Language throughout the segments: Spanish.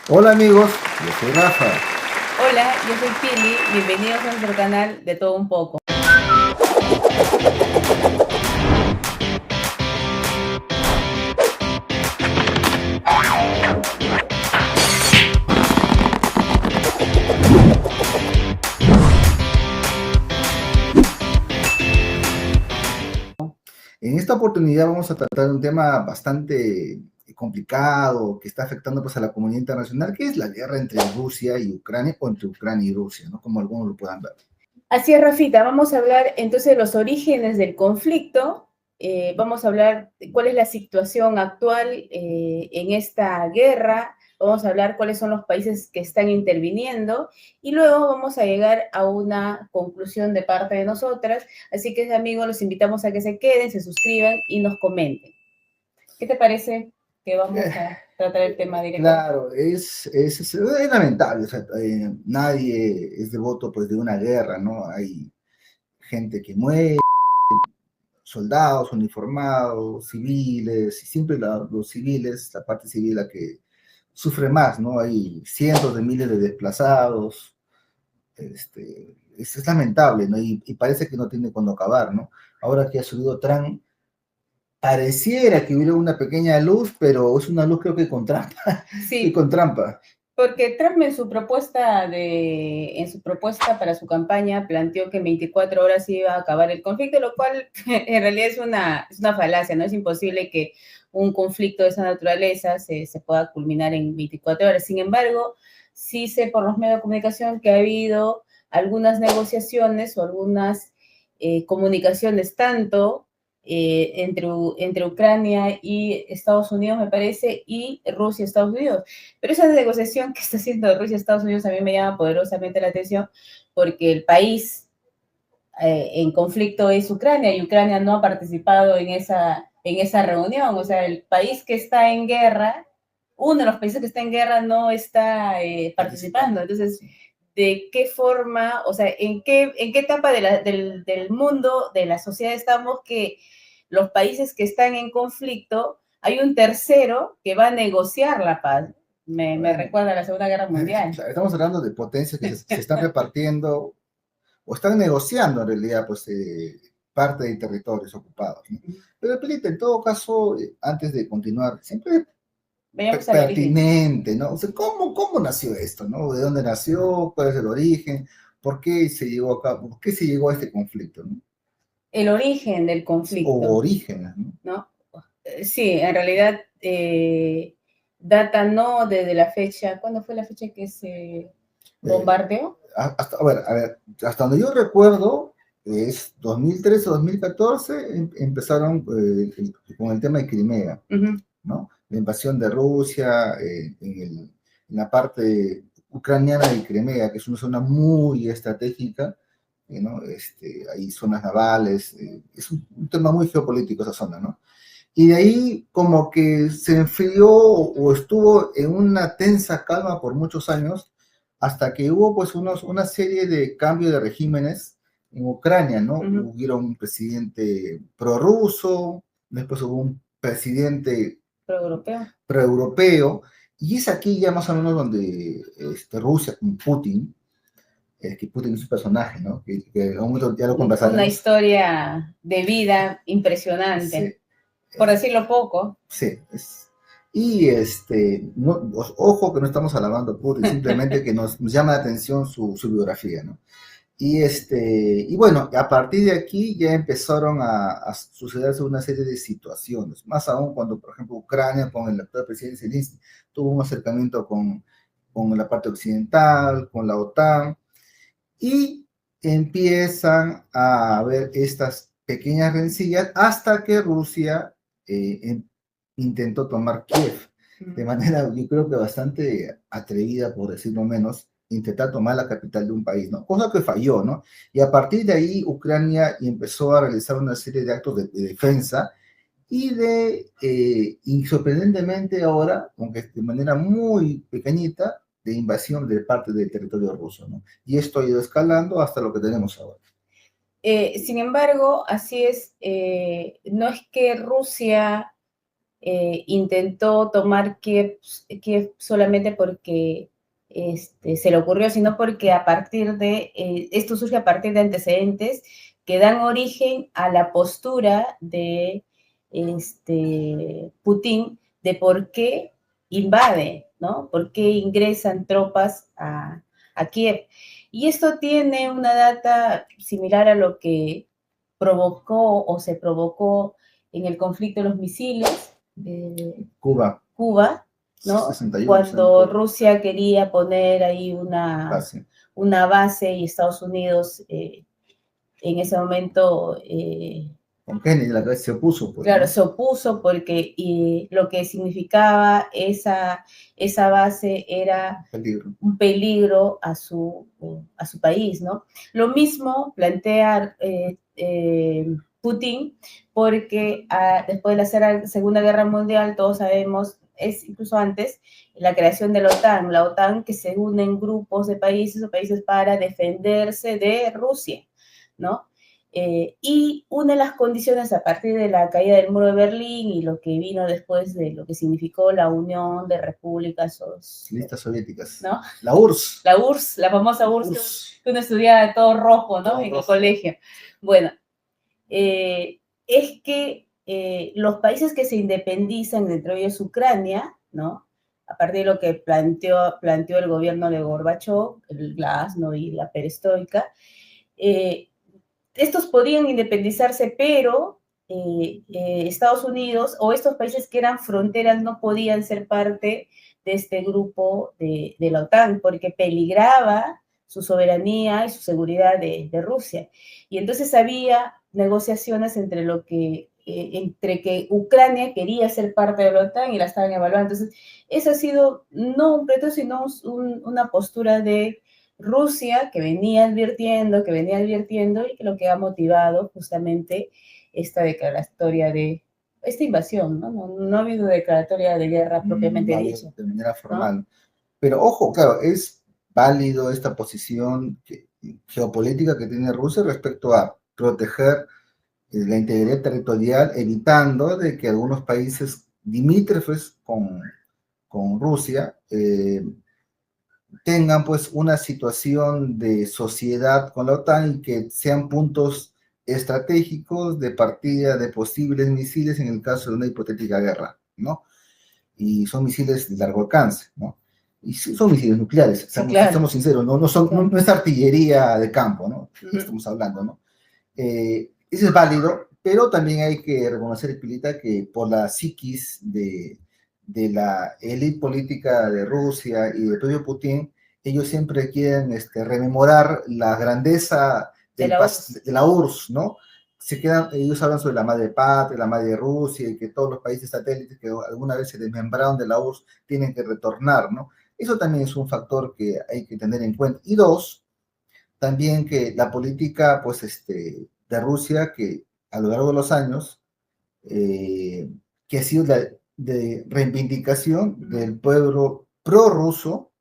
Hola amigos, yo soy Rafa. Hola, yo soy Pili, bienvenidos a nuestro canal de todo un poco. En esta oportunidad vamos a tratar un tema bastante complicado que está afectando pues, a la comunidad internacional, que es la guerra entre Rusia y Ucrania o entre Ucrania y Rusia, ¿no? Como algunos lo puedan ver. Así es, Rafita, vamos a hablar entonces de los orígenes del conflicto, vamos a hablar de cuál es la situación actual en esta guerra, vamos a hablar cuáles son los países que están interviniendo y luego vamos a llegar a una conclusión de parte de nosotras. Así que, amigos, los invitamos a que se queden, se suscriban y nos comenten. ¿Qué te parece que vamos Eh, a tratar el tema directamente? claro, es lamentable, o sea, nadie es devoto pues, de una guerra, ¿no? Hay gente que muere, soldados uniformados, civiles, y siempre los civiles, la parte civil la que sufre más, ¿no? Hay cientos de miles de desplazados, es lamentable, ¿no? Y parece que no tiene cuándo acabar, ¿no? Ahora que ha subido Trump, pareciera que hubiera una pequeña luz, pero es una luz creo que con trampa, que Sí, con trampa. porque Trump en su propuesta para su campaña planteó que en 24 horas iba a acabar el conflicto, lo cual en realidad es una falacia, ¿no? Es imposible que un conflicto de esa naturaleza se pueda culminar en 24 horas. Sin embargo, sí sé por los medios de comunicación que ha habido algunas negociaciones o algunas comunicaciones tanto entre Ucrania y Estados Unidos, me parece, y Rusia y Estados Unidos. Pero esa negociación que está haciendo Rusia y Estados Unidos a mí me llama poderosamente la atención porque el país en conflicto es Ucrania y Ucrania no ha participado en esa reunión. O sea, el país que está en guerra, uno de los países que está en guerra no está participando. Entonces, ¿de qué forma, o sea, en qué etapa del mundo, de la sociedad estamos que los países que están en conflicto, hay un tercero que va a negociar la paz? Me Bueno, recuerda a la Segunda Guerra Mundial. claro, estamos hablando de potencias que se están repartiendo o están negociando en realidad pues, parte de territorios ocupados, ¿no? Pero Pelita, en todo caso, antes de continuar, siempre Veamos al origen. pertinente, ¿no? O sea, ¿cómo nació esto, ¿no? ¿De dónde nació? ¿Cuál es el origen? ¿Por qué se llegó acá? ¿Por qué se llegó a este conflicto, ¿no? El origen del O conflicto, orígenes, ¿no? ¿no? Sí, en realidad data no desde la fecha, ¿cuándo fue la fecha que se Eh, bombardeó? a ver, hasta donde yo recuerdo, es 2013 o 2014, empezaron con el tema de Crimea, Uh-huh. ¿no? La invasión de Rusia en la parte ucraniana de Crimea, que es una zona muy estratégica, ¿no? Hay zonas navales, es un tema muy geopolítico esa zona, ¿no? Y de ahí como que se enfrió o estuvo en una tensa calma por muchos años, hasta que hubo pues una serie de cambios de regímenes en Ucrania, ¿no? Uh-huh. Hubieron un presidente prorruso, después hubo un presidente Pro-europeo. proeuropeo, y es aquí ya más o menos donde Rusia con Putin, que Putin es un personaje, ¿no? Que en un momento ya lo Una conversaremos. historia de vida Sí, impresionante, por decirlo poco. sí, y no, ojo que no estamos alabando a Putin, simplemente que nos llama la atención su biografía, ¿no? Y bueno, a partir de aquí ya empezaron a sucederse una serie de situaciones, más aún cuando, por ejemplo, Ucrania con el actual presidente Zelensky tuvo un acercamiento con la parte occidental, con la OTAN, y empiezan a haber estas pequeñas rencillas hasta que Rusia intentó tomar Kiev de manera, yo creo que bastante atrevida, por decirlo menos, intentar tomar la capital de un país, ¿no? Cosa que falló, ¿no? Y a partir de ahí Ucrania empezó a realizar una serie de actos de defensa y sorprendentemente ahora, aunque de manera muy pequeñita, de invasión de parte del territorio ruso, ¿no? Y esto ha ido escalando hasta lo que tenemos ahora. Sin embargo, así es, no es que Rusia intentó tomar Kiev solamente porque se le ocurrió, sino porque esto surge a partir de antecedentes que dan origen a la postura de Putin de por qué invade, ¿no? ¿Por qué ingresan tropas a Kiev? Y esto tiene una data similar a lo que provocó o se provocó en el conflicto de los misiles de Cuba, ¿no? 61, cuando Rusia quería poner ahí una base y Estados Unidos en ese momento... con Kennedy la vez se opuso. Pues, claro, ¿no? Se opuso porque lo que significaba esa base era un peligro a su país, ¿no? Lo mismo plantea Putin porque después de la Segunda Guerra Mundial, todos sabemos, es incluso antes, la creación de la OTAN que se une en grupos de países o países para defenderse de Rusia, ¿no? Y una de las condiciones a partir de la caída del muro de Berlín y lo que vino después de lo que significó la unión de repúblicas listas soviéticas, ¿no? La URSS. La URSS, la famosa URSS, que uno estudiaba todo rojo, ¿no? Todo en rojo. El colegio. Bueno, es que los países que se independizan, dentro de ellos Ucrania, ¿no? A partir de lo que planteó el gobierno de Gorbachov, el Glasnost y la perestroika, estos podían independizarse, pero Estados Unidos o estos países que eran fronteras no podían ser parte de este grupo de la OTAN porque peligraba su soberanía y su seguridad de Rusia. Y entonces había negociaciones entre que Ucrania quería ser parte de la OTAN y la estaban evaluando. Entonces, eso ha sido no un reto, sino una postura de Rusia que venía advirtiendo y que lo que ha motivado justamente esta declaratoria esta invasión, ¿no? No ha habido declaratoria de guerra propiamente dicha. De manera formal. ¿No? Pero ojo, claro, es válido esta posición geopolítica que tiene Rusia respecto a proteger la integridad territorial, evitando de que algunos países limítrofes con Rusia tengan pues una situación de sociedad con la OTAN y que sean puntos estratégicos de partida de posibles misiles en el caso de una hipotética guerra, ¿no? Y son misiles de largo alcance, ¿no? Y son misiles nucleares, estamos sinceros, no es artillería de campo, ¿no? Estamos hablando, ¿no? Eso es válido, pero también hay que reconocer, Pilita, que por la psiquis de la élite política de Rusia y de propio Putin, ellos siempre quieren rememorar la grandeza de la URSS, ¿no? Ellos hablan sobre la madre patria, la madre Rusia, y que todos los países satélites que alguna vez se desmembraron de la URSS tienen que retornar, ¿no? Eso también es un factor que hay que tener en cuenta. Y dos, también que la política, pues, de Rusia, que a lo largo de los años, que ha sido la de reivindicación del pueblo prorruso,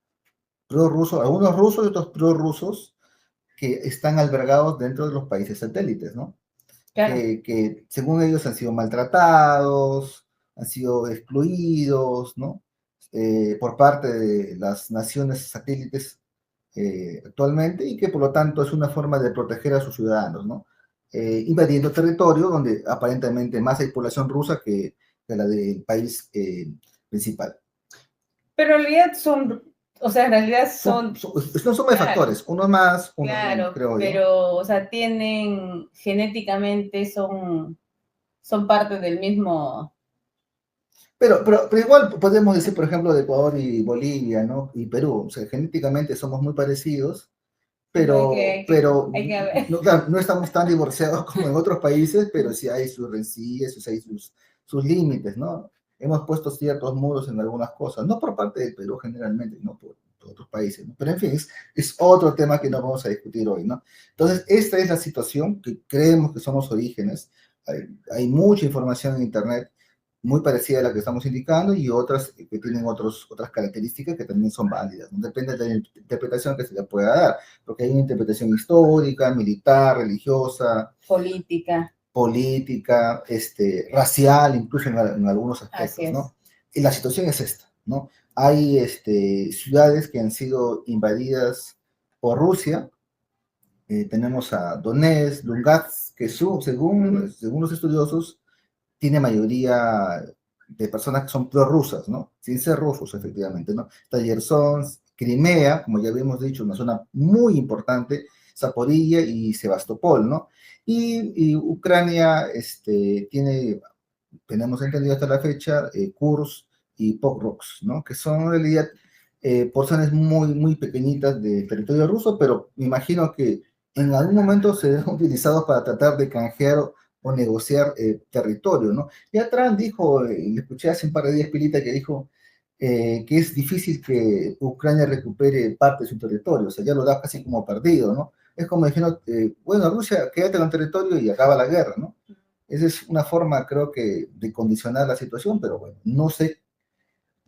algunos rusos y otros prorrusos que están albergados dentro de los países satélites, ¿no? Claro. Que según ellos han sido maltratados, han sido excluidos, ¿no? Por parte de las naciones satélites actualmente y que por lo tanto es una forma de proteger a sus ciudadanos, ¿no? Invadiendo territorio donde aparentemente más hay población rusa que la del país principal. Pero en realidad son son claro, factores, uno más, uno claro, menos, creo pero, yo. o sea, tienen, genéticamente son parte del mismo... Pero igual podemos decir, por ejemplo, de Ecuador y Bolivia, ¿no? Y Perú, o sea, genéticamente somos muy parecidos, pero no estamos tan divorciados como en otros países, pero sí hay sus rencillas, hay sus límites, ¿no? Hemos puesto ciertos muros en algunas cosas, no por parte del Perú generalmente, no por otros países, ¿no? Pero en fin, es otro tema que no vamos a discutir hoy, ¿no? Entonces, esta es la situación que creemos que somos orígenes. Hay mucha información en Internet muy parecida a la que estamos indicando y otras que tienen otras características que también son válidas, ¿no? Depende de la interpretación que se le pueda dar, porque hay una interpretación histórica, militar, religiosa, política. política, racial, incluso en algunos Así aspectos, es. ¿no? Y la situación es esta, ¿no? Hay ciudades que han sido invadidas por Rusia. Tenemos a Donetsk, Lugansk, que según los estudiosos, tiene mayoría de personas que son prorrusas, ¿no? Sin ser rusos, efectivamente, ¿no? Está Gerson, Crimea, como ya habíamos dicho, una zona muy importante, Zaporilla y Sebastopol, ¿no? Y Ucrania tenemos entendido hasta la fecha, Kursk y Pokrovsk, ¿no? Que son en realidad porciones muy, muy pequeñitas de territorio ruso, pero me imagino que en algún momento serán utilizados para tratar de canjear o negociar territorio, ¿no? Ya Trump dijo, le escuché hace un par de días, Pilita, que dijo que es difícil que Ucrania recupere parte de su territorio, o sea, ya lo da casi como perdido, ¿no? Es como dijeron, bueno, Rusia, quédate con territorio y acaba la guerra, ¿no? Esa es una forma, creo que, de condicionar la situación, pero bueno, no sé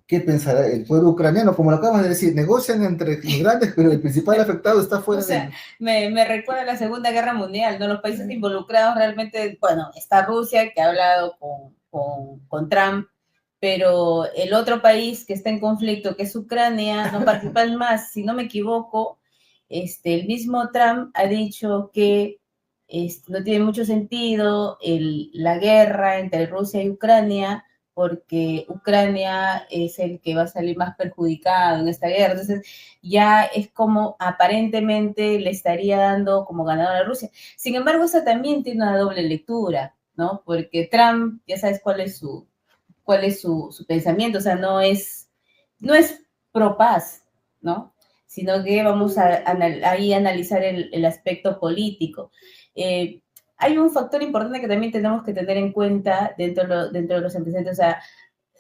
qué pensará el pueblo ucraniano. Como lo acabas de decir, negocian entre migrantes, pero el principal afectado está O fuera sea, del... me recuerda a la Segunda Guerra Mundial, ¿no? Los países involucrados realmente, bueno, está Rusia, que ha hablado con Trump, pero el otro país que está en conflicto, que es Ucrania, no participa más. Si no me equivoco, el mismo Trump ha dicho que no tiene mucho sentido la guerra entre Rusia y Ucrania, porque Ucrania es el que va a salir más perjudicado en esta guerra. Entonces, ya es como aparentemente le estaría dando como ganador a Rusia. Sin embargo, esa también tiene una doble lectura, ¿no? Porque Trump, ya sabes cuál es su pensamiento, o sea, no es pro paz, ¿no? Sino que vamos ahí a analizar el aspecto político. Eh, Hay un factor importante que también tenemos que tener en cuenta dentro de los antecedentes, o sea,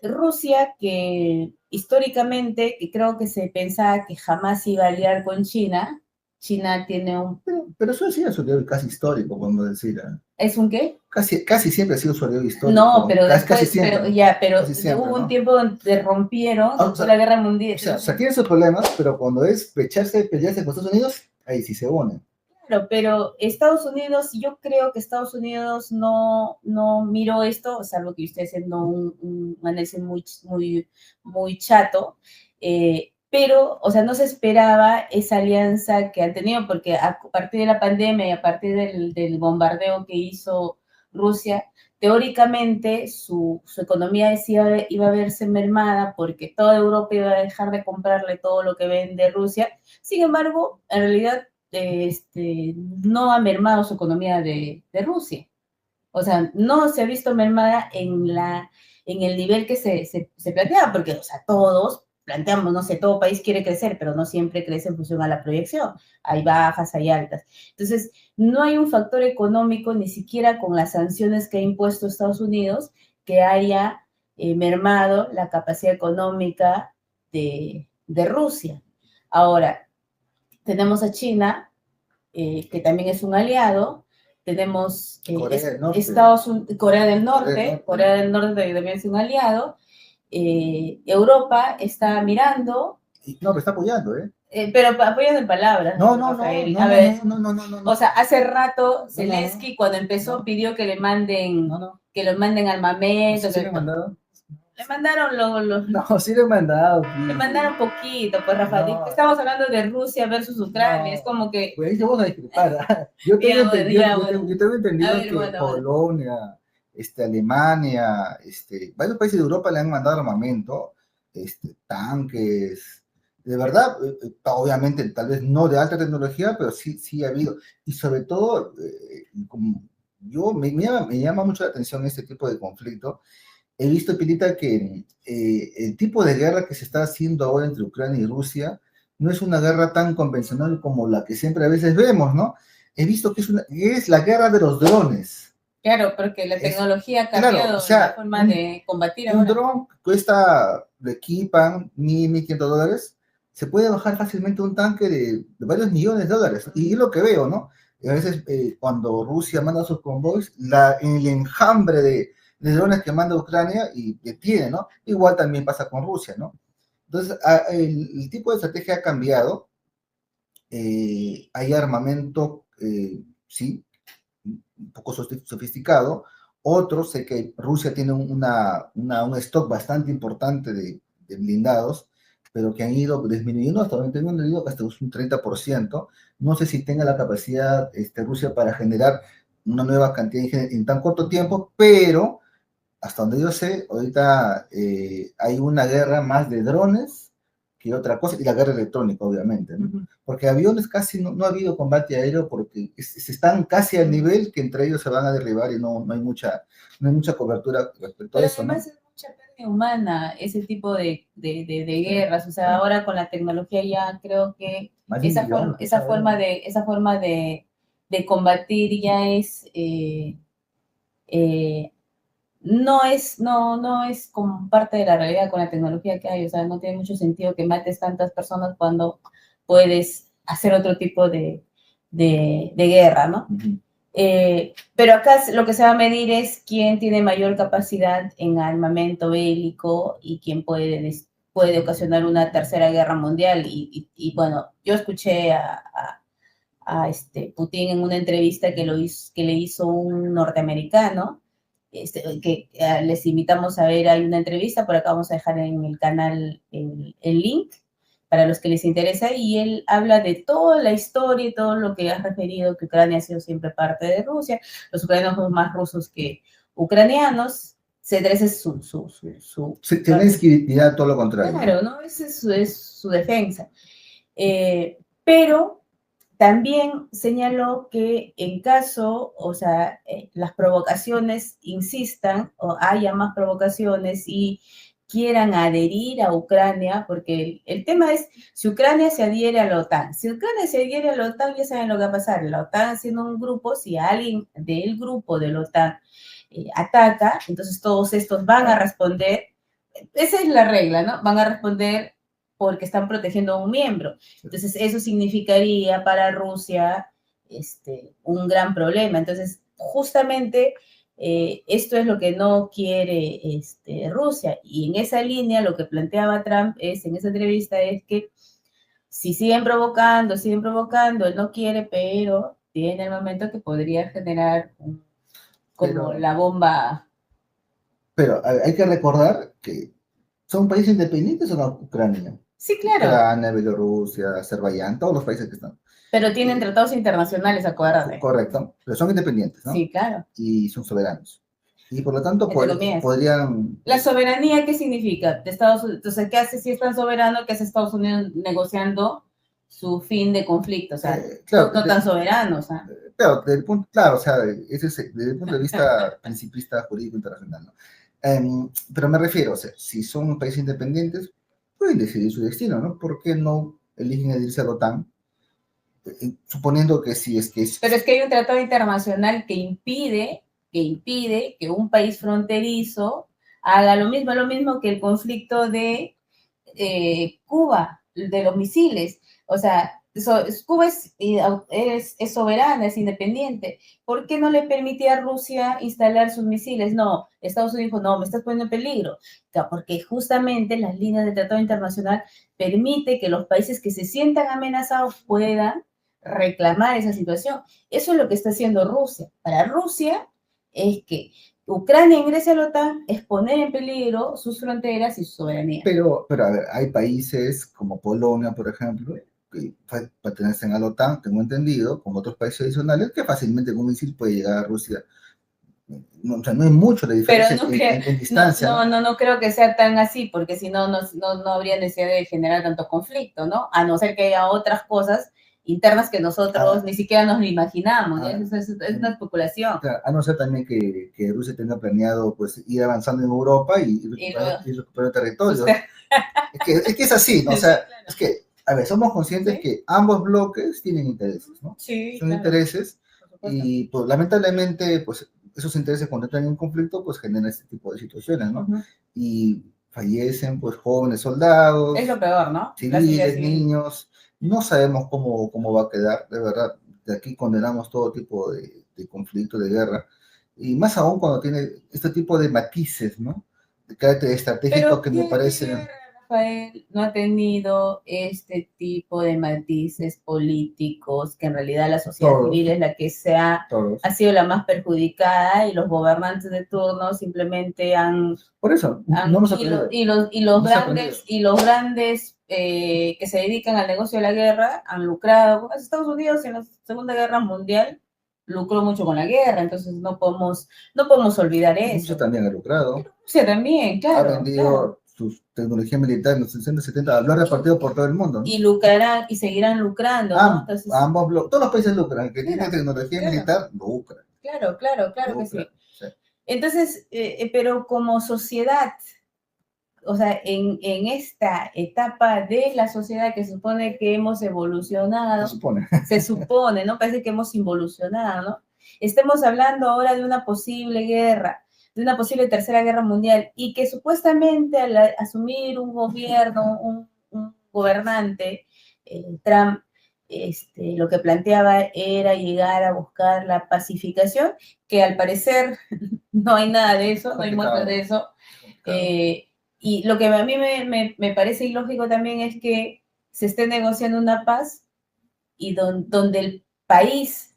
Rusia, que históricamente, que creo que se pensaba que jamás iba a aliar con China, China tiene un... Pero eso sí es un aliado casi histórico, podemos decir. ¿Es un qué? Casi siempre ha sido su aliado No, histórico. pero Casi después, siempre, pero ¿no? ya, pero Casi siempre, hubo un ¿no? tiempo donde rompieron Ah, después de la Guerra Mundial. o sea, tiene sus problemas, pero cuando es pelearse con Estados Unidos, ahí sí se unen. Claro, pero Estados Unidos, yo creo que Estados Unidos no miró esto, salvo que usted haciendo un análisis muy chato, pero, o sea, no se esperaba esa alianza que han tenido, porque a partir de la pandemia y a partir del bombardeo que hizo Rusia, teóricamente su economía iba a verse mermada porque toda Europa iba a dejar de comprarle todo lo que vende Rusia. Sin embargo, en realidad no ha mermado su economía de Rusia. O sea, no se ha visto mermada en el nivel que se planteaba, porque, o sea, todos planteamos, no sé, todo país quiere crecer, pero no siempre crece en función a la proyección. Hay bajas, hay altas. Entonces, no hay un factor económico, ni siquiera con las sanciones que ha impuesto Estados Unidos, que haya mermado la capacidad económica de Rusia. Ahora, tenemos a China, que también es un aliado. Tenemos Corea del Norte. Corea del Norte también es un aliado. Europa está mirando. No, pero está apoyando, ¿eh? Pero apoyando en palabras, No, no, Rafael. no, A no, ver, no, no, no, no, no. o sea, hace rato No, Zelensky, cuando empezó, no, pidió que le manden, no, no. que lo manden armamento. Sí, sí le he mandado. Le mandaron No, sí le he mandado. le Sí. mandaron poquito, pues Rafael. No, Estamos hablando de Rusia versus Ucrania, es no. como que... Pues ahí te vamos a disculpar. ¿Ah? Yo tengo Ya, bueno, entendido, ya, bueno. yo tengo A entendido ver, que bueno, bueno. Polonia, Alemania, varios países de Europa le han mandado armamento, tanques. De verdad, obviamente, tal vez no de alta tecnología, pero sí, sí ha habido. Y sobre todo, como me llama mucho la atención este tipo de conflicto. He visto, Pilita, que el tipo de guerra que se está haciendo ahora entre Ucrania y Rusia no es una guerra tan convencional como la que siempre a veces vemos, ¿no? He visto que es la guerra de los drones. Claro, porque la tecnología ha Claro, o cambiado la sea, forma de combatir un ahora. dron cuesta, le equipan 1.500 dólares, se puede bajar fácilmente un tanque de varios millones de dólares. Y es lo que veo, ¿no? Y a veces cuando Rusia manda sus convoys, el enjambre de drones que manda Ucrania y detiene, ¿no? Igual también pasa con Rusia, ¿no? Entonces, el tipo de estrategia ha cambiado. Hay armamento, sí, un poco sofisticado. Otros, sé que Rusia tiene un stock bastante importante de blindados, pero que han ido disminuyendo hasta donde tengo entendido hasta un 30%. No sé si tenga la capacidad Rusia para generar una nueva cantidad en tan corto tiempo, pero hasta donde yo sé, ahorita hay una guerra más de drones que otra cosa, y la guerra electrónica, obviamente, ¿no? Porque aviones casi no ha habido combate aéreo porque están casi al nivel que entre ellos se van a derribar y no hay mucha cobertura respecto a Pero eso, ¿no? además es mucha pérdida humana ese tipo de guerras, o sea, ahora con la tecnología ya creo que esa forma de combatir ya es no es como parte de la realidad con la tecnología que hay, o sea, no tiene mucho sentido que mates tantas personas cuando puedes hacer otro tipo de guerra, ¿no? Pero acá lo que se va a medir es quién tiene mayor capacidad en armamento bélico y quién puede ocasionar una tercera guerra mundial. Y bueno, yo escuché a Putin en una entrevista que le hizo un norteamericano, que les invitamos a ver, hay una entrevista, por acá vamos a dejar en el canal el link para los que les interesa, y él habla de toda la historia y todo lo que has referido, que Ucrania ha sido siempre parte de Rusia, los ucranianos son más rusos que ucranianos, ese es Zelensky dirá todo lo contrario. Claro, ¿no? Esa es su defensa. Pero también señaló que en caso, o sea, las provocaciones insistan o haya más provocaciones y quieran adherir a Ucrania, porque el tema es si Ucrania se adhiere a la OTAN. Si Ucrania se adhiere a la OTAN, ya saben lo que va a pasar. La OTAN haciendo un grupo, si alguien del grupo de la OTAN ataca, entonces todos estos van a responder. Esa es la regla, ¿no? Van a responder porque están protegiendo a un miembro. Entonces, eso significaría para Rusia un gran problema. Entonces, justamente esto es lo que no quiere Rusia. Y en esa línea, lo que planteaba Trump en esa entrevista es que si siguen provocando, él no quiere, pero tiene el momento que podría generar como la bomba. Pero hay que recordar que son países independientes o no, Ucrania. Sí, claro. Ucrania, Bielorrusia, Azerbaiyán, todos los países que están. Pero tienen tratados internacionales, acuérdate. Correcto, pero son independientes, ¿no? Sí, claro. Y son soberanos. Y por lo tanto podrían... ¿La soberanía qué significa? De Estados Unidos, entonces, ¿qué hace si es tan soberano? ¿Qué hace Estados Unidos negociando su fin de conflicto? O sea, claro, no tan soberano, o sea. Claro, o sea, ese es desde el punto de vista principista jurídico internacional, ¿no? Pero me refiero, o sea, si son países independientes, pueden decidir su destino, ¿no? ¿Por qué no eligen adherirse a la OTAN? Suponiendo que sí es que es... Pero es que hay un tratado internacional que impide que un país fronterizo haga lo mismo que el conflicto de Cuba, de los misiles. O sea, Cuba es soberana, es independiente. ¿Por qué no le permitía a Rusia instalar sus misiles? No, Estados Unidos dijo, no, me estás poniendo en peligro. Porque justamente las líneas del Tratado Internacional permite que los países que se sientan amenazados puedan reclamar esa situación. Eso es lo que está haciendo Rusia. Para Rusia es que Ucrania ingrese a la OTAN es poner en peligro sus fronteras y su soberanía. Pero a ver, hay países como Polonia, por ejemplo, que pertenecen a la OTAN, tengo entendido, como otros países adicionales, que fácilmente con un misil puede llegar a Rusia. No, o sea, no hay mucho de diferencia en distancia. No creo que sea tan así, porque si no, no habría necesidad de generar tanto conflicto, ¿no? A no ser que haya otras cosas internas que nosotros ni siquiera nos lo imaginamos, es una especulación. Claro, a no ser también que Rusia tenga planeado pues ir avanzando en Europa y recuperar territorio. Es que es así, ¿no? O sea, sí, claro. Es que, a ver, somos conscientes que ambos bloques tienen intereses, ¿no? Sí, son intereses y pues lamentablemente pues esos intereses cuando entran en un conflicto pues generan este tipo de situaciones, ¿no? Y fallecen pues jóvenes soldados. Es lo peor, ¿no? Civiles, niños. No sabemos cómo va a quedar, de verdad. De aquí condenamos todo tipo de conflicto, de guerra. Y más aún cuando tiene este tipo de matices, ¿no? De carácter estratégico que me parece... Rafael, no ha tenido este tipo de matices políticos, que en realidad la sociedad Todos, civil es la que todos. ha sido la más perjudicada y los gobernantes de turno simplemente Por eso, no hemos aprendido. y los grandes que se dedican al negocio de la guerra han lucrado. Estados Unidos en la Segunda Guerra Mundial lucró mucho con la guerra, entonces no podemos olvidar eso. Rusia también ha lucrado. Rusia también, claro. Ha vendido su tecnología militar en los 60, 70, lo ha repartido por todo el mundo, ¿no? Y lucrarán y seguirán lucrando, ¿no? Entonces, todos los países lucran, el que tiene tecnología militar, lucra. Claro lucra, que sí. Entonces, pero como sociedad, o sea, en esta etapa de la sociedad que se supone que hemos evolucionado, se supone, ¿no? Parece que hemos involucionado, ¿no? Estamos hablando ahora de una posible guerra, de una posible tercera guerra mundial, y que supuestamente al asumir un gobierno, un gobernante, Trump, lo que planteaba era llegar a buscar la pacificación, que al parecer no hay nada de eso, no hay muestra de eso. Y lo que a mí me parece ilógico también es que se esté negociando una paz y donde el país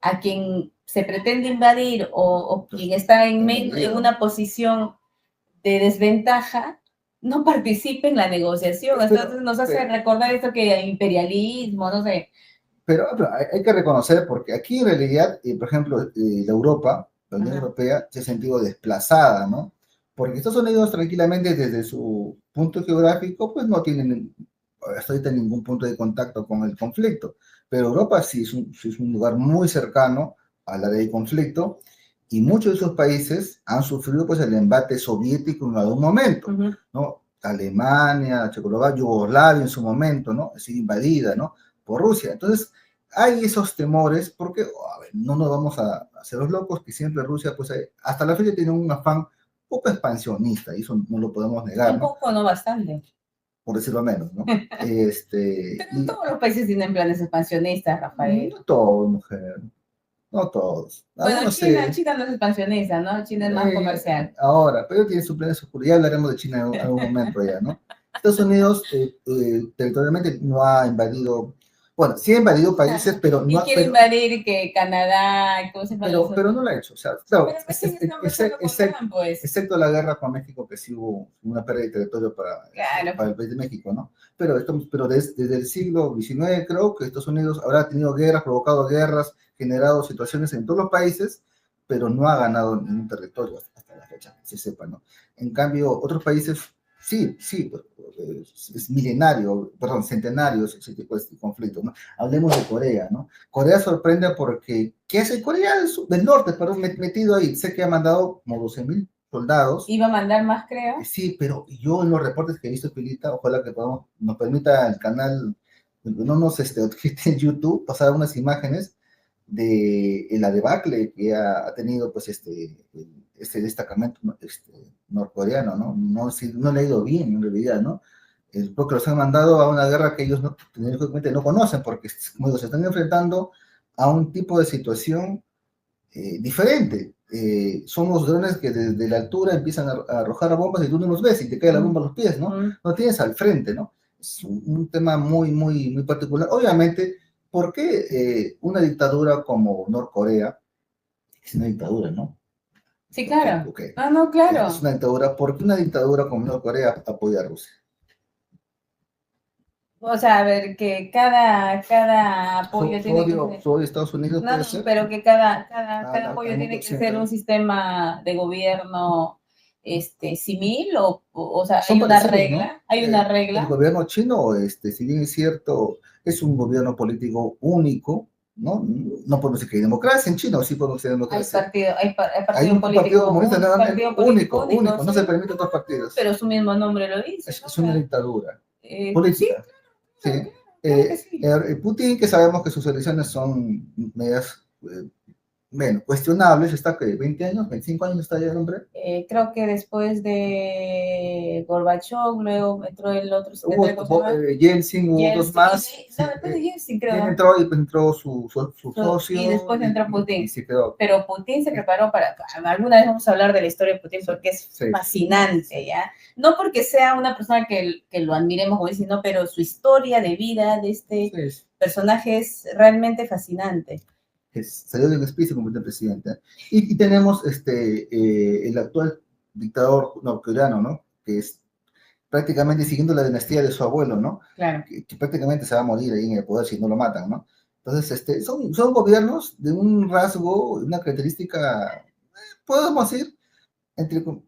a quien se pretende invadir o quien está en una posición de desventaja no participe en la negociación. Entonces nos hace recordar esto que imperialismo, no sé. Pero hay que reconocer, porque aquí en realidad, por ejemplo, la Europa, la Unión Europea, se ha sentido desplazada, ¿no? Porque Estados Unidos tranquilamente desde su punto geográfico, pues no tienen hasta ahorita ningún punto de contacto con el conflicto. Pero Europa sí es un lugar muy cercano al área de conflicto y muchos de esos países han sufrido pues el embate soviético en algún momento, ¿no? Alemania, Checoslovaquia, Yugoslavia en su momento, ¿no? Ha sido invadida, ¿no? Por Rusia. Entonces, hay esos temores porque, a ver, no nos vamos a hacer los locos, que siempre Rusia, pues hasta la fecha tiene un afán poco expansionista, y eso no lo podemos negar. Un poco, no bastante. Por decirlo menos, ¿no? Pero todos los países tienen planes expansionistas, Rafael. No todos, mujer. No todos. Bueno, China no es expansionista, ¿no? China es más comercial. Ahora, pero tiene su plan de seguridad, ya hablaremos de China en algún momento ya, ¿no? Estados Unidos territorialmente no ha invadido, bueno, sí ha invadido países, pero no ha... Y quiere invadir que Canadá, pero no lo ha hecho, o sea, claro, excepto la guerra con México, que sí hubo una pérdida de territorio para el país de México, ¿no? Pero desde el siglo XIX creo que Estados Unidos habrá tenido guerras, provocado guerras, generado situaciones en todos los países, pero no ha ganado ningún territorio hasta la fecha, que se sepa, ¿no? En cambio, otros países sí, es milenario, perdón, centenario ese tipo de conflicto, ¿no? Hablemos de Corea, ¿no? Corea sorprende porque, ¿qué hace Corea del Norte, perdón, metido ahí? Sé que ha mandado como 12,000 soldados. Iba a mandar más, creo. Sí, pero yo en los reportes que he visto, Pilita, ojalá que nos permita el canal, no nos en YouTube, pasar unas imágenes de la debacle que ha tenido pues este destacamento norcoreano, ¿no? No le ha ido bien en realidad, ¿no? Porque los han mandado a una guerra que ellos no conocen, porque como digo, se están enfrentando a un tipo de situación diferente. Son los drones que desde la altura empiezan a arrojar bombas y tú no los ves y te cae la bomba a los pies, ¿no? No tienes al frente, ¿no? Es un tema muy, muy, muy particular. Obviamente, ¿por qué una dictadura como Norcorea, es una dictadura, ¿no? Sí, claro. Okay. Ah, no, claro. Es una dictadura. ¿Por qué una dictadura como Norcorea apoya a Rusia? O sea, a ver, que cada apoyo tiene que ser... Soy Estados Unidos, no, pero que cada apoyo tiene que ser un sistema de gobierno civil o sea, hay una regla, ¿no? Hay una regla. El gobierno chino, si bien es cierto, es un gobierno político único, ¿no? No podemos decir que hay democracia en China, o sí podemos decir democracia. Hay un partido comunista único, sí. No se permite otros partidos. Pero su mismo nombre lo dice. Es una dictadura política. Sí. Putin, que sabemos que sus elecciones son medias bueno, cuestionables, está que 20 años, 25 años está ya el hombre. Creo que después de Gorbachev, luego entró el otro secretario, ¿cómo se Hubo llama? Yeltsin, hubo dos Yeltsin, más, no, sí, después de Yeltsin, él creo. entró y pues entró su Y socio después entró y Putin. se quedó. Pero Putin se preparó para... Alguna vez vamos a hablar de la historia de Putin porque es Sí. fascinante, ¿ya? No porque sea una persona que lo admiremos, como dice, no, pero su historia de vida de este Sí. personaje es realmente fascinante. Salió de un hospicio como presidente. Y tenemos el actual dictador norcoreano, ¿no? Que es prácticamente siguiendo la dinastía de su abuelo, ¿no? Claro. Que prácticamente se va a morir ahí en el poder si no lo matan, ¿no? Entonces, son gobiernos de un rasgo, una característica, podemos decir,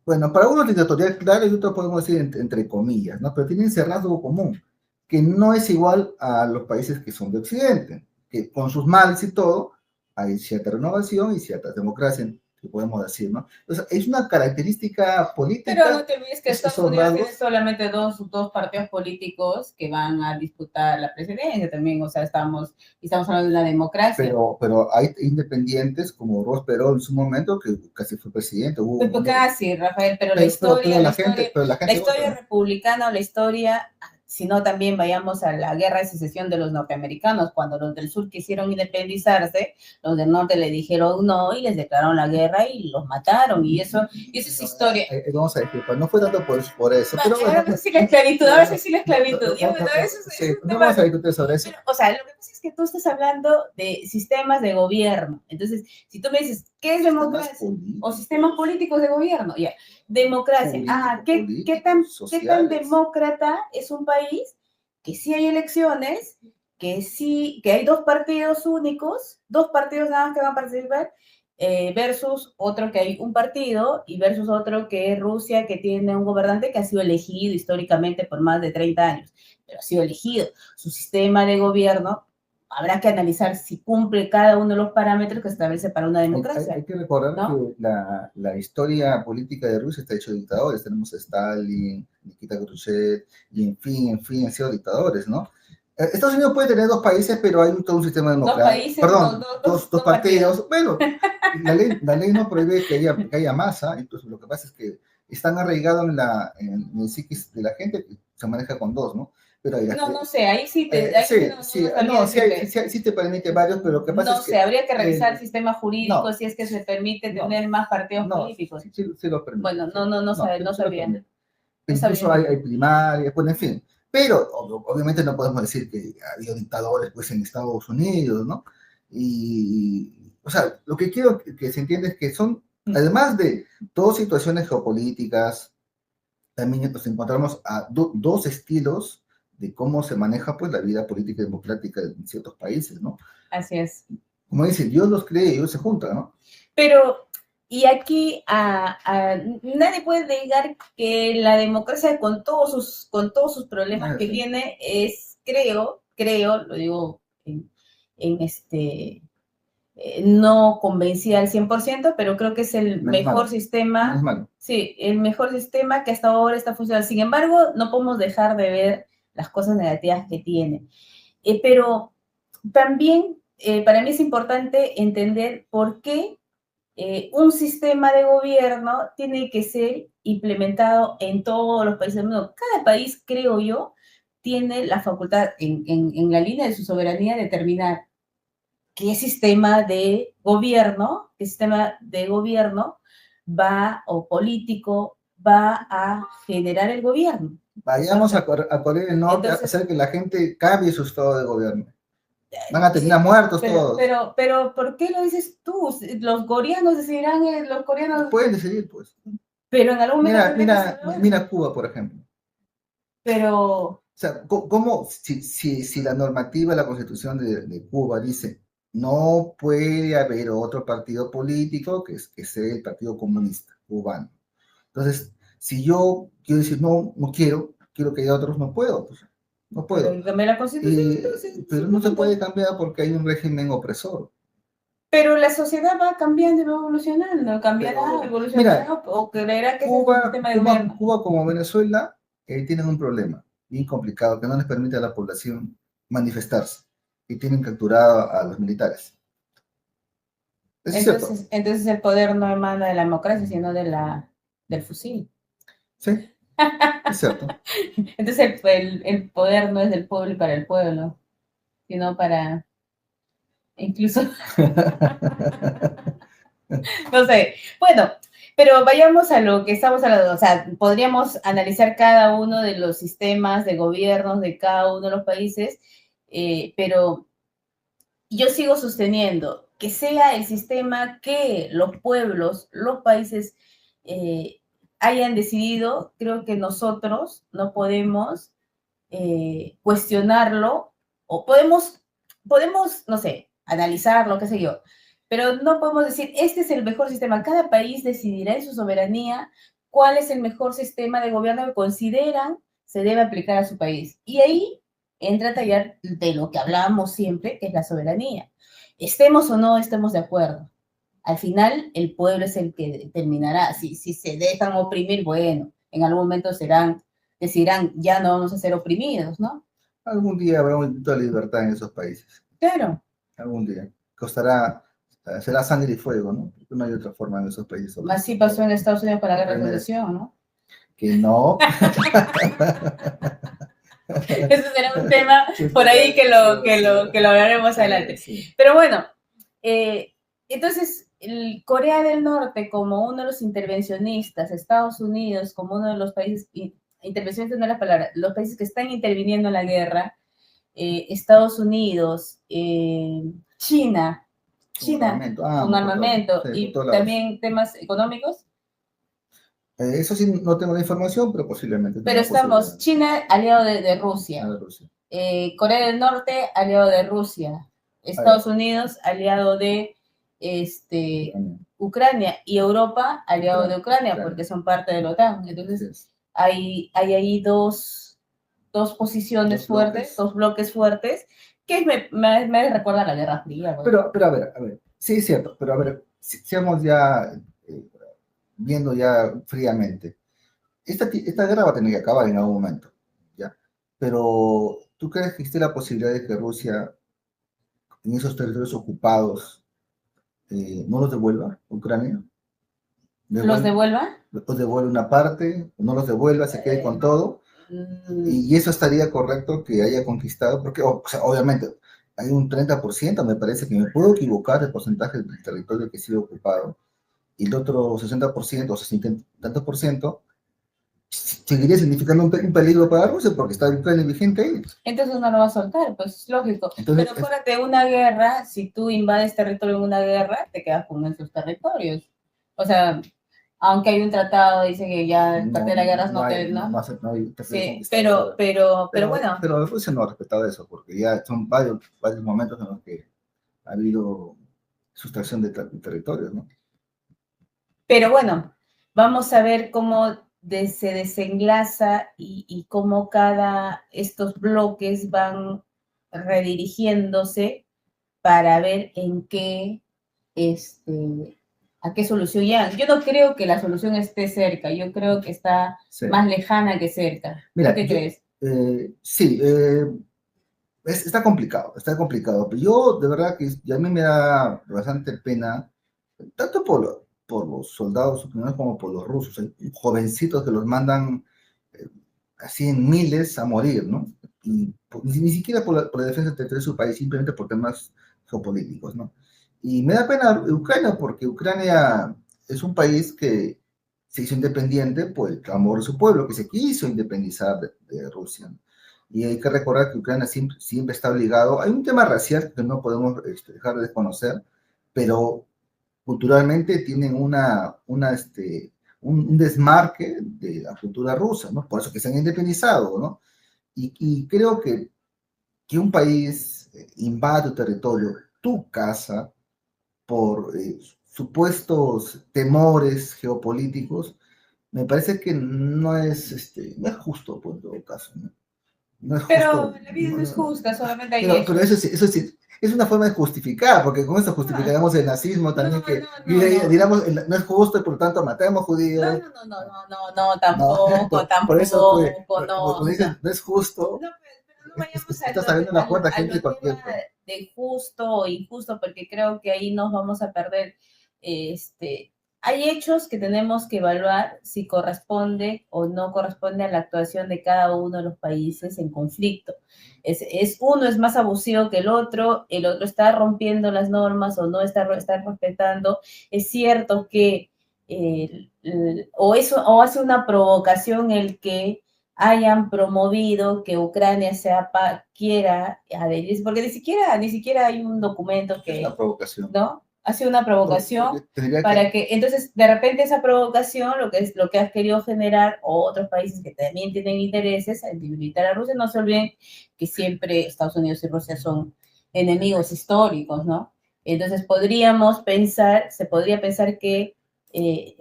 bueno, para uno es dictatorial, claro, y otro podemos decir entre comillas, ¿no? Pero tienen ese rasgo común, que no es igual a los países que son de Occidente, que con sus males y todo, hay cierta renovación y cierta democracia, que podemos decir, ¿no? Entonces, es una característica política. Pero no te olvides que Estados Unidos tiene solamente dos partidos políticos que van a disputar la presidencia también, o sea, estamos hablando de una democracia. Pero hay independientes como Ross Perot en su momento, que casi fue presidente. Pues casi, Rafael, pero la historia republicana o la historia, sino también vayamos a la guerra de secesión de los norteamericanos, cuando los del sur quisieron independizarse, los del norte le dijeron no y les declararon la guerra y los mataron, y eso es historia. Vamos a decir, pues no fue tanto por eso, pero bueno. Sí, la esclavitud, a veces sí la esclavitud. No vamos a discutir sobre eso. Pero, o sea, lo que pasa es que tú estás hablando de sistemas de gobierno, entonces, si tú me dices, ¿qué es democracia? O sistemas políticos de gobierno, ya. Democracia. ¿Qué tan demócrata es un país que sí hay elecciones, que hay dos partidos únicos, dos partidos nada más que van a participar, versus otro que hay un partido y versus otro que es Rusia, que tiene un gobernante que ha sido elegido históricamente por más de 30 años, pero ha sido elegido. Su sistema de gobierno habrá que analizar si cumple cada uno de los parámetros que establece para una democracia. Hay que recordar, ¿no?, que la historia política de Rusia está hecha de dictadores. Tenemos a Stalin, Nikita Khrushchev, y en fin, han sido dictadores, ¿no? Estados Unidos puede tener dos países, pero hay todo un sistema democrático. Dos partidos. Bueno, la ley no prohíbe que haya masa, entonces lo que pasa es que están arraigados en el psiquis de la gente, que se maneja con dos, ¿no? Pero no sé, ahí sí te... sí te permite varios, pero lo que pasa es que... habría que revisar el sistema jurídico si es que se permite tener más partidos políticos. Sí lo permite. Bueno, no sabía. Incluso hay primarias, bueno, en fin. Pero obviamente no podemos decir que ha habido dictadores pues en Estados Unidos, ¿no? O sea, lo que quiero que se entienda es que son, además de todas situaciones geopolíticas, también nos encontramos a dos estilos de cómo se maneja pues la vida política y democrática en ciertos países, ¿no? Así es. Como dicen, Dios los cree y ellos se juntan, ¿no? Pero, y aquí nadie puede negar que la democracia con todos sus problemas que tiene es, creo, lo digo no convencida al 100%, pero creo que es el mejor sistema. Sí, el mejor sistema que hasta ahora está funcionando. Sin embargo, no podemos dejar de ver las cosas negativas que tiene. Pero también para mí es importante entender por qué un sistema de gobierno tiene que ser implementado en todos los países del mundo. Cada país, creo yo, tiene la facultad en la línea de su soberanía de determinar qué sistema de gobierno va o político va a generar el gobierno. Vayamos a Corea del Norte a hacer que la gente cambie su estado de gobierno. Van a terminar muertos todos. Pero, ¿por qué lo dices tú? Los coreanos decidirán, los coreanos... Pueden decidir, pues. Pero en algún momento... Mira Cuba, por ejemplo. Pero... O sea, ¿cómo si la normativa, la constitución de Cuba dice no puede haber otro partido político que sea el Partido Comunista Cubano? Entonces, si yo quiero decir no quiero que haya otros, no puedo, pues. No puedo. Pero cambiar la constitución. Pero no se puede cambiar porque hay un régimen opresor. Pero la sociedad va cambiando y va evolucionando. Evolucionará o creerá que Cuba, es un sistema de gobierno. Cuba como Venezuela tienen un problema bien complicado que no les permite a la población manifestarse y tienen capturado a los militares. Eso es cierto. Entonces el poder no emana de la democracia, sino del fusil. Sí, es cierto. Entonces el poder no es del pueblo y para el pueblo, sino para incluso, no sé. Bueno, pero vayamos a lo que estamos hablando. O sea, podríamos analizar cada uno de los sistemas de gobiernos de cada uno de los países, pero yo sigo sosteniendo que sea el sistema que los pueblos, los países eh, hayan decidido, creo que nosotros no podemos cuestionarlo o podemos, no sé, analizarlo, qué sé yo, pero no podemos decir, este es el mejor sistema. Cada país decidirá en su soberanía cuál es el mejor sistema de gobierno que consideran se debe aplicar a su país. Y ahí entra a tallar de lo que hablábamos siempre, que es la soberanía. Estemos o no estemos de acuerdo. Al final, el pueblo es el que determinará. Si se dejan oprimir, bueno, en algún momento decidirán, ya no vamos a ser oprimidos, ¿no? Algún día habrá un grito de libertad en esos países. Claro. Algún día. Costará, será sangre y fuego, ¿no? No hay otra forma en esos países. Así pasó en Estados Unidos con la guerra de secesión, ¿no? Que no. Ese será un tema por ahí que lo hablaremos adelante. Sí. Pero bueno, entonces, Corea del Norte como uno de los intervencionistas, Estados Unidos como uno de los países, intervencionistas no es la palabra, los países que están interviniendo en la guerra, Estados Unidos, China, con armamento sí, y también temas económicos. Eso sí, no tengo la información, pero posiblemente. Pero estamos, China, aliado de Rusia. Corea del Norte, aliado de Rusia. Estados Unidos, aliado de Ucrania. Y Europa, aliado de Ucrania, porque son parte de la OTAN. Entonces, hay ahí dos posiciones fuertes, dos bloques fuertes, que me recuerda a la Guerra Fría. Pero a ver, sí es cierto, pero a ver, seamos ya viendo ya fríamente. Esta guerra va a tener que acabar en algún momento, ¿ya? Pero, ¿tú crees que existe la posibilidad de que Rusia, en esos territorios ocupados, no los devuelva a Ucrania? ¿Los devuelva? ¿Los devuelve una parte? ¿No los devuelva? ¿Se quede con todo? Y eso estaría correcto que haya conquistado, porque o sea, obviamente hay un 30%, me parece que me puedo equivocar, del porcentaje del territorio que ha sido ocupado, y el otro 60% o 60 tantos por ciento seguiría significando un peligro para Rusia porque está Ucrania vigente ahí. Entonces no lo va a soltar, pues es lógico. Entonces, pero acuérdate, una guerra, si tú invades territorio en una guerra, te quedas con esos territorios. O sea, aunque hay un tratado, dice que ya parte de las guerras no te... Sí, pero bueno. Pero Rusia no ha respetado eso, porque ya son varios momentos en los que ha habido sustracción de territorios, ¿no? Pero bueno, vamos a ver cómo se desenlaza y cómo estos bloques van redirigiéndose para ver en qué, a qué solución llegan. Yo no creo que la solución esté cerca, yo creo que está más lejana que cerca. Mira, ¿Tú qué crees? Sí, está complicado, pero yo de verdad que a mí me da bastante pena, tanto por los soldados ucranianos como por los rusos, jovencitos que los mandan así en miles a morir, ¿no? Y ni siquiera por la defensa de su país, simplemente por temas geopolíticos, ¿no? Y me da pena Ucrania, porque Ucrania es un país que se hizo independiente por el clamor de su pueblo, que se quiso independizar de Rusia, ¿no? Y hay que recordar que Ucrania siempre está obligado, hay un tema racial que no podemos dejar de desconocer, pero culturalmente tienen un desmarque de la cultura rusa, ¿no? Por eso que se han independizado, ¿no? Y creo que un país invade tu territorio, tu casa, por supuestos temores geopolíticos, me parece que no es justo, por todo caso, ¿no? No es pero justo, la vida no es justa, solamente hay pero eso sí, es una forma de justificar, porque con eso justificaríamos el nazismo también, digamos, no es justo y por lo tanto matemos judíos. No, tampoco. Por eso, no es justo. No, pero no vayamos estás abriendo la puerta a gente de cualquier. de justo o injusto, porque creo que ahí nos vamos a perder. Hay hechos que tenemos que evaluar si corresponde o no corresponde a la actuación de cada uno de los países en conflicto. Uno es más abusivo que el otro está rompiendo las normas o no está respetando. Es cierto que o hace una provocación el que hayan promovido que Ucrania quiera adherirse, porque ni siquiera hay un documento Es una provocación. ¿no? Ha sido una provocación entonces, de repente esa provocación, lo que ha querido generar otros países que también tienen intereses en debilitar a Rusia, no se olviden que siempre Estados Unidos y Rusia son enemigos históricos, ¿no? Entonces se podría pensar que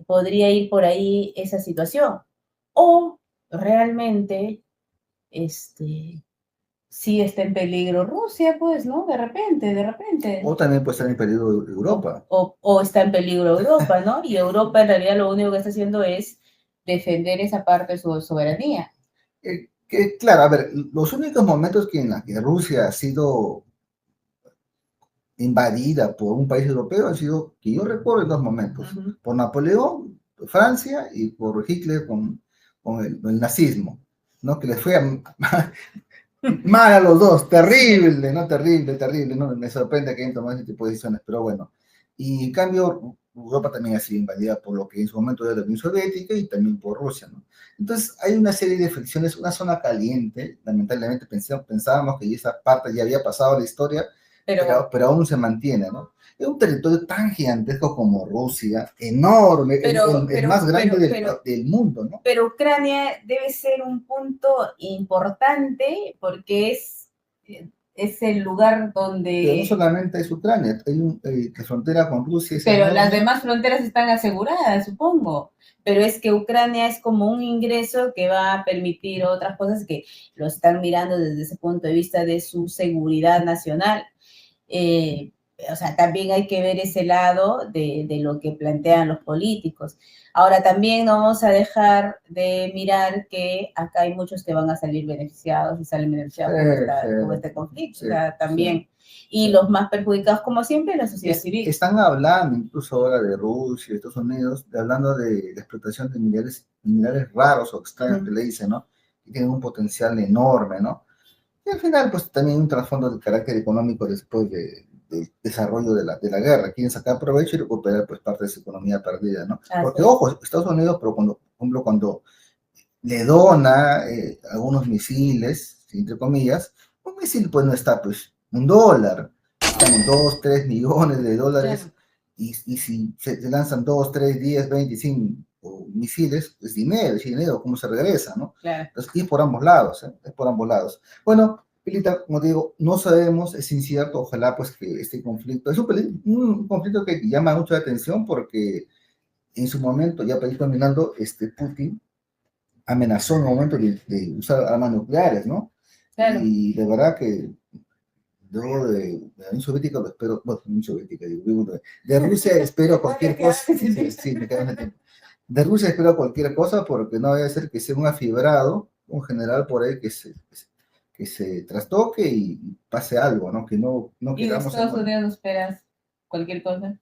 podría ir por ahí esa situación. O realmente, sí está en peligro Rusia, pues, ¿no? De repente. O también puede estar en peligro Europa. O está en peligro Europa, ¿no? Y Europa en realidad lo único que está haciendo es defender esa parte de su soberanía. Claro, a ver, los únicos momentos en los que Rusia ha sido invadida por un país europeo han sido, que yo recuerdo, en dos momentos, por Napoleón, Francia, y por Hitler con el nazismo, ¿no? Que les fue mal a los dos, terrible, ¿no? Terrible, ¿no? Me sorprende que hayan tomado ese tipo de decisiones, pero bueno. Y en cambio, Europa también ha sido invadida por lo que en su momento era la Unión Soviética y también por Rusia, ¿no? Entonces, hay una serie de fricciones, una zona caliente, lamentablemente pensábamos que esa parte ya había pasado a la historia, pero aún se mantiene, ¿no? Es un territorio tan gigantesco como Rusia, enorme, el más grande del mundo, ¿no? Pero Ucrania debe ser un punto importante porque es el lugar donde... Pero no solamente es Ucrania, la frontera con Rusia es pero enorme. Las demás fronteras están aseguradas, supongo. Pero es que Ucrania es como un ingreso que va a permitir otras cosas que lo están mirando desde ese punto de vista de su seguridad nacional. O sea, también hay que ver ese lado de lo que plantean los políticos. Ahora, también no vamos a dejar de mirar que acá hay muchos que van a salir beneficiados y salen beneficiados con este conflicto. O sea, también. Y los más perjudicados, como siempre, la sociedad civil. Están hablando incluso ahora de Rusia, Estados Unidos, hablando de la explotación de minerales raros o extraños que le dicen, ¿no? Que tienen un potencial enorme, ¿no? Y al final, pues también un trasfondo de carácter económico después del desarrollo de la guerra. Quieren sacar provecho y recuperar pues parte de su economía perdida, ¿no? Porque, ojo, Estados Unidos, pero por ejemplo, cuando le dona algunos misiles, entre comillas, un misil pues no está pues $1, están en 2, 3 millones de dólares, claro. y si se lanzan 2, 3, 10, 25 misiles, es dinero, ¿cómo se regresa, no? Claro. Entonces, y es por ambos lados, es por ambos lados. Bueno, Pilita, como te digo, no sabemos, es incierto, ojalá pues que este conflicto, es un conflicto que llama mucho la atención porque en su momento, ya para ir terminando, Putin amenazó en un momento de usar armas nucleares, ¿no? Claro. Y de verdad que luego de la Unión Soviética lo espero, bueno, Unión Soviética, digo, de Rusia espero cualquier cosa, sí, me quedo en el tiempo. De Rusia espero cualquier cosa porque no debe ser que sea un afibrado, un general por ahí que se trastoque y pase algo, ¿no? Que no ¿Y de Estados Unidos esperas cualquier cosa?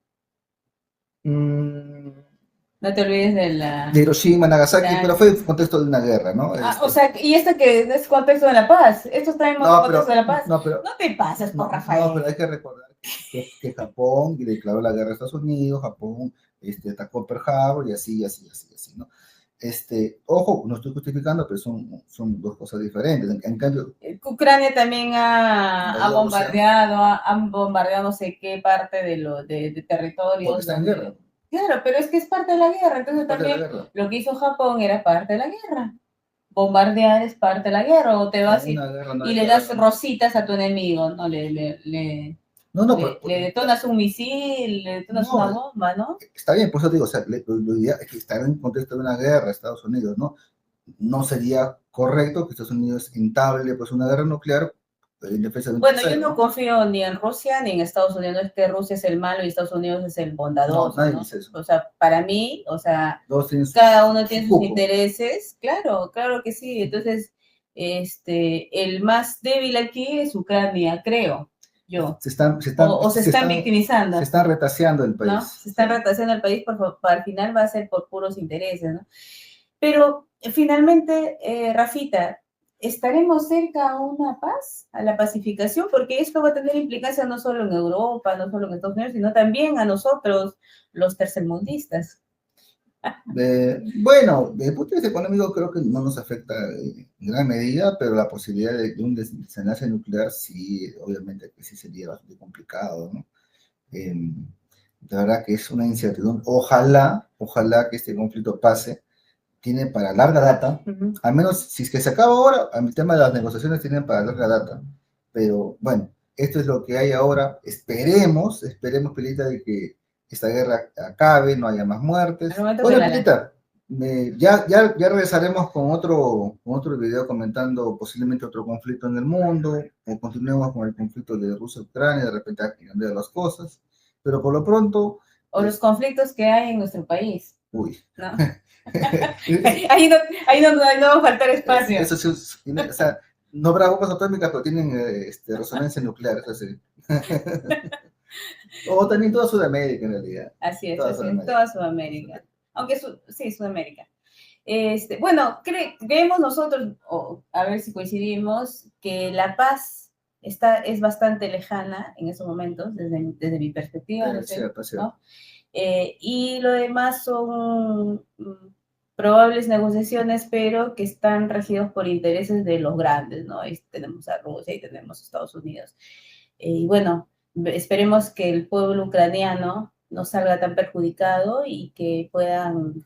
No te olvides de Hiroshima, Nagasaki, pero fue en contexto de una guerra, ¿no? O sea, y esto que es contexto de la paz. Esto está en contexto de la paz. No te pases por Rafael. No, pero hay que recordar que Japón declaró la guerra a Estados Unidos, Japón atacó Pearl Harbor y así, ¿no? Ojo, no estoy justificando, pero son dos cosas diferentes. En cambio, Ucrania también ha bombardeado no sé qué parte de territorios. Porque está en guerra. Claro, pero es que es parte de la guerra. Entonces también lo que hizo Japón era parte de la guerra. Bombardear es parte de la guerra. O te vas y le das rositas a tu enemigo, ¿no? Le detonas un misil, le detonas una bomba, ¿no? Está bien, por eso digo, o sea, lo ideal es que estar en contexto de una guerra, Estados Unidos, ¿no? No sería correcto que Estados Unidos entable pues una guerra nuclear en defensa de un tercero. Yo no confío ni en Rusia ni en Estados Unidos. No es que Rusia es el malo y Estados Unidos es el bondadoso, no, nadie dice eso. O sea, para mí, o sea, cada uno tiene sus intereses, claro que sí. Entonces, el más débil aquí es Ucrania, creo. yo. Se están O se están victimizando. Se están retaseando el país. ¿No? Se están retaseando el país, al final va a ser por puros intereses, ¿no? Pero finalmente, Rafita, ¿estaremos cerca a una paz, a la pacificación? Porque esto va a tener implicancias no solo en Europa, no solo en Estados Unidos, sino también a nosotros, los tercermundistas. Bueno, desde el punto de vista económico creo que no nos afecta en gran medida, pero la posibilidad de un desenlace nuclear sí, obviamente que sí sería bastante complicado, ¿no? De verdad que es una incertidumbre. Ojalá que este conflicto pase. Tiene para larga data, al menos si es que se acaba ahora, el tema de las negociaciones tienen para larga data, pero bueno, esto es lo que hay ahora. Esperemos, Pilita, de que esta guerra acabe, no haya más muertes. Bueno, Pilita, ya regresaremos con otro video comentando posiblemente otro conflicto en el mundo, o continuemos con el conflicto de Rusia-Ucrania, de repente aquí cambian las cosas, pero por lo pronto... O los conflictos que hay en nuestro país. Uy. ¿No? ahí no va a faltar espacio. Eso sí, o sea, no habrá bombas atómicas, pero tienen resonancia nuclear, eso sí. O también toda Sudamérica, en realidad. Así es, toda Sudamérica. Aunque sí, Sudamérica. Bueno, creemos nosotros, a ver si coincidimos, que la paz es bastante lejana en esos momentos, desde mi perspectiva. Es cierto. ¿no? Y lo demás son probables negociaciones, pero que están regidos por intereses de los grandes, ¿no? Ahí tenemos a Rusia y tenemos a Estados Unidos. Y bueno, esperemos que el pueblo ucraniano no salga tan perjudicado y que puedan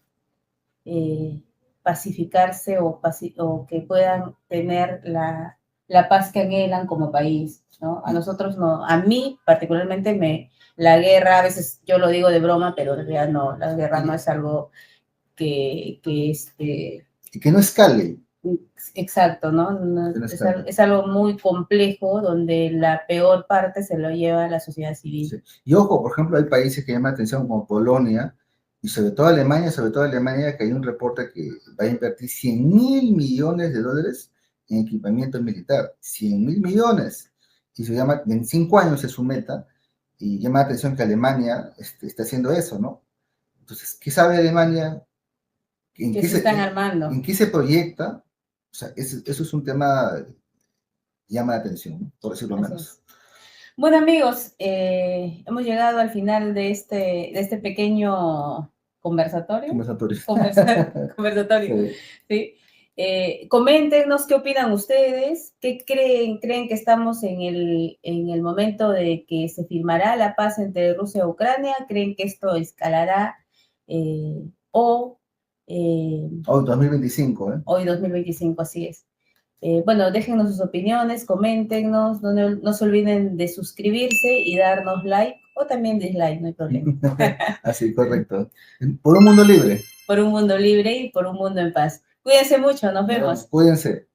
pacificarse o que puedan tener la paz que anhelan como país, ¿no? A nosotros no, a mí particularmente la guerra, a veces yo lo digo de broma, pero en realidad no, la guerra no es algo que no escale. Exacto, ¿no? Es algo muy complejo donde la peor parte se lo lleva a la sociedad civil. Sí. Y ojo, por ejemplo, hay países que llaman la atención como Polonia y sobre todo Alemania, que hay un reporte que va a invertir $100.000 millones en equipamiento militar. 100.000 millones. Y se llama, en 5 años es su meta, y llama la atención que Alemania está haciendo eso, ¿no? Entonces, ¿qué sabe Alemania? Que se están armando. ¿En qué se proyecta? O sea, eso es un tema que llama la atención, por decirlo menos. Bueno, amigos, hemos llegado al final de este pequeño conversatorio. Conversatorio. Sí. Coméntenos qué opinan ustedes, qué creen que estamos en el momento de que se firmará la paz entre Rusia y Ucrania, creen que esto escalará Hoy 2025, Hoy 2025, así es. Bueno, déjenos sus opiniones, coméntenos, no se olviden de suscribirse y darnos like o también dislike, no hay problema. Así, correcto. Por un mundo libre. Por un mundo libre y por un mundo en paz. Cuídense mucho, nos vemos. Cuídense.